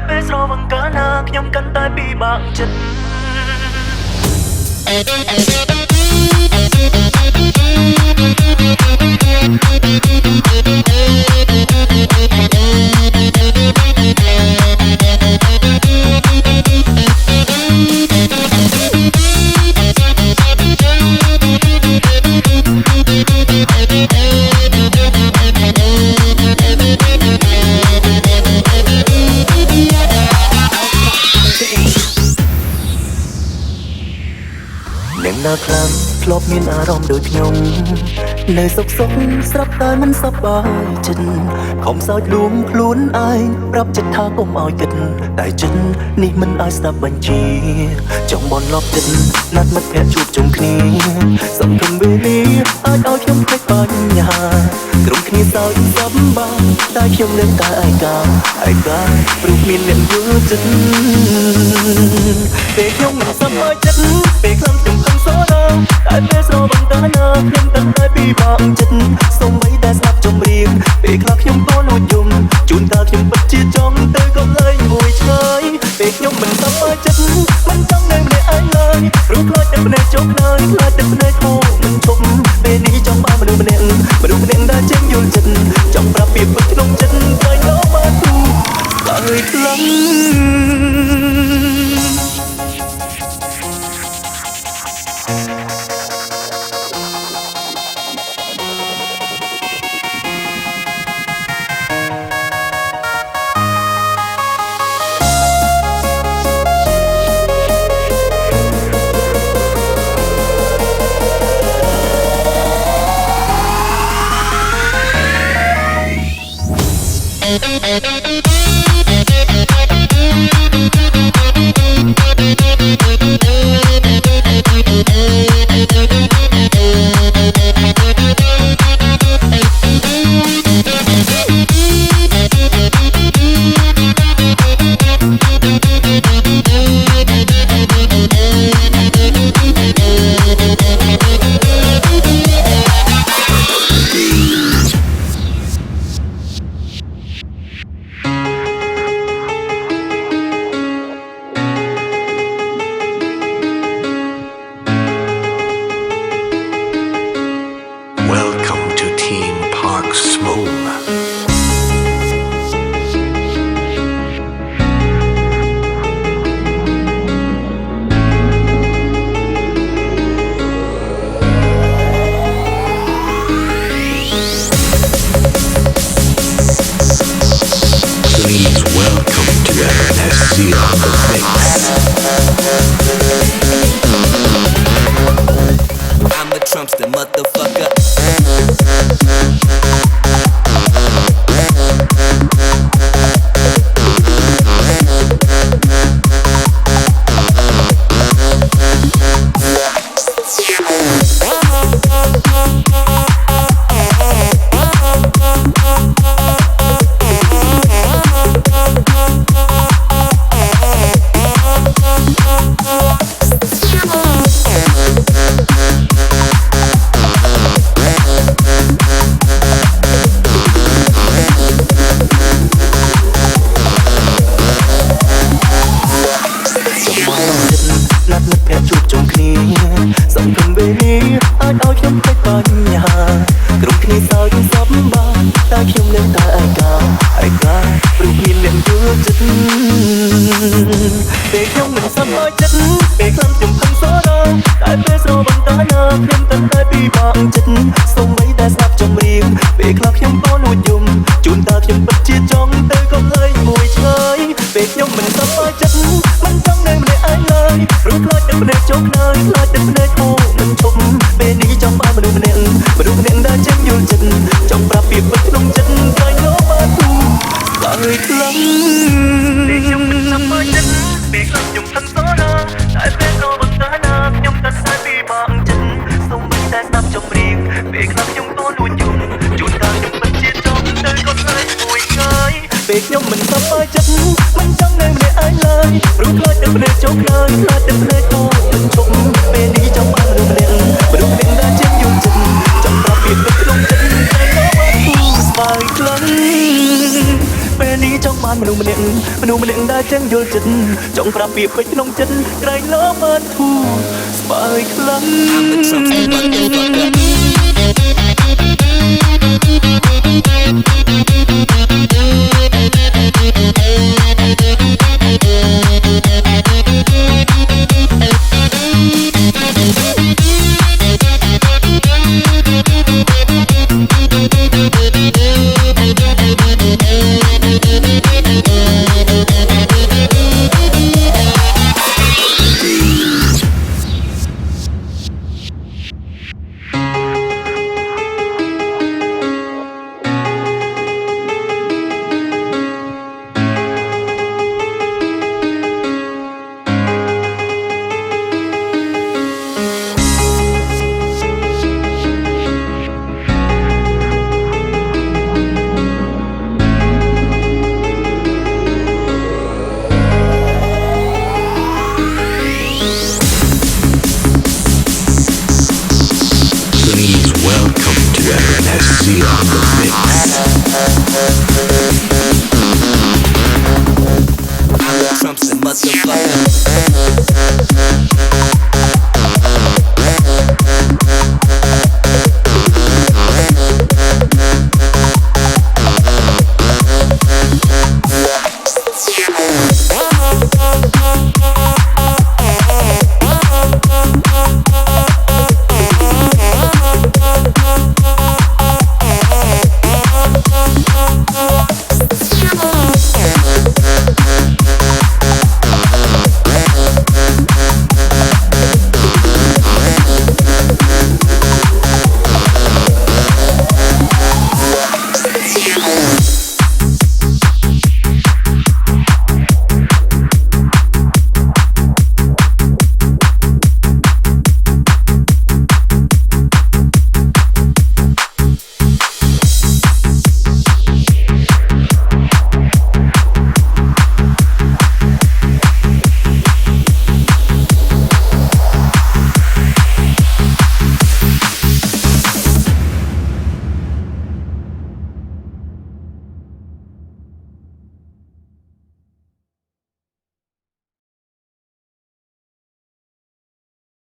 ពេលស្រវឹងកាលណាខ្ញុំកាន់តែពិបាកចិត្តអ្នកណាខ្លាំងធ្លាប់មានអារម្មណ៍ដូចខ្ញុំនៅសុខស្រាប់តែមិនសប្បាយចិត្តខំសើចលួងខ្លួនឯងប្រាប់ចិត្តថាកុំឲ្យគិតតែចិត្តនេះមិនឲ្យស្ដាប់បញ្ជាចង់បនលប់ចិត្តណាត់មិត្តភក្តិជួបជុំគ្នាសង្ឃឹមវេលាអាចឲ្យខ្ញុំភ្លេចបញ្ហាក្រុមគ្នាសើចសប្បាយតែខ្ញុំនៅតែឯកាព្រោះមានអ្នកយល់ចិត្តពេលខ្ញុំមិនសប្បាយចិត្តពេលខ្លាំងខ្ញុំខឹងសរតែពេលស្រវឹងកាលណាខ្ញុំកាន់តែពិបាកចិត្តសូម្បីតែស្ដាប់ចម្រៀងពេលខ្លះខ្ញុំក៏លួចយំជួនកាលខ្ញុំពិតជាចង់ទៅកន្លែងមួយឆ្ងាយពេលខ្ញុំមិនសប្បាយចិត្តមិនចង់នៅម្នាក់ឯងឡើយព្រោះខ្លាចតែភ្នែកជោគខ្លាចតែភ្នែកហូរមិនឈប់ពេលនេះចង់បានមនុស្សម្នាក់ដែលចេញយល់ចិត្តចង់ប្រាប់ពីពិតក្នុងចិត្តតែនៅបានទូហើយខ្លាំងពេលខ្ញុំមិនសប្បាយចិត្តពេលខ្លាំងខ្ញុំខឹងសរតែពេលស្រវឹងកាលណាខ្ញុំកាន់តែពិបាកចិត្តសូម្បីតែស្ដាប់ចម្រៀងពេលខ្លះខ្ញុំក៏លួចយំជួនកាលខ្ញុំពិតជាចង់ទៅកន្លែងមួយឆ្ងាយពេលខ្ញុំមិនសប្បាយចិត្តមិនចង់នៅម្នាក់ឯងឡើយព្រោះខ្លាចតែភ្នែកជោគខ្លាចតែភ្នែកហូរមិនឈប់ពេលនេះចង់បានមនុស្សម្នាក់ដែលចេះយល់ចិត្តចង់ប្រាប់ពីពិតក្នុងចិត្តតែនៅបានទូហើយខ្លាំងពេលខ្ញុំមិនសប្បាយចិត្តពេលខ្លះខ្ញុំខឹងសរតែពេលស្រវឹងកាលណាខ្ញុំកាន់តែពិបាកចិត្តសូម្បីតែស្ដាប់ចម្រៀងពេលខ្លះខ្ញុំក៏លួចយំជួនកាលខ្ញុំពិតជាចង់ទៅកន្លែងមួយឆ្ងាយពេលខ្ញុំមិនសប្បាយចិត្តមិនចង់នៅម្នាក់ឯងឡើយព្រោះខ្លាចតែភ្នែកជោគខ្លាចតែភ្នែកហូរមិនឈប់ពេលនេះចង់បានមនុស្សម្នាក់ដែលចេះយល់ចិត្តចង់ប្រាប់ពីពិតក្នុងចិត្តតែនៅបានទូស្បាយខ្លាំងពេលនេះ ចង់បានមនុស្សម្នាក់ដែលចឹងយល់ចិត្តចង់ប្រាប់ពីពេចក្នុងចិត្តក្រែងលោបានធូរស្បើយខ្លាំង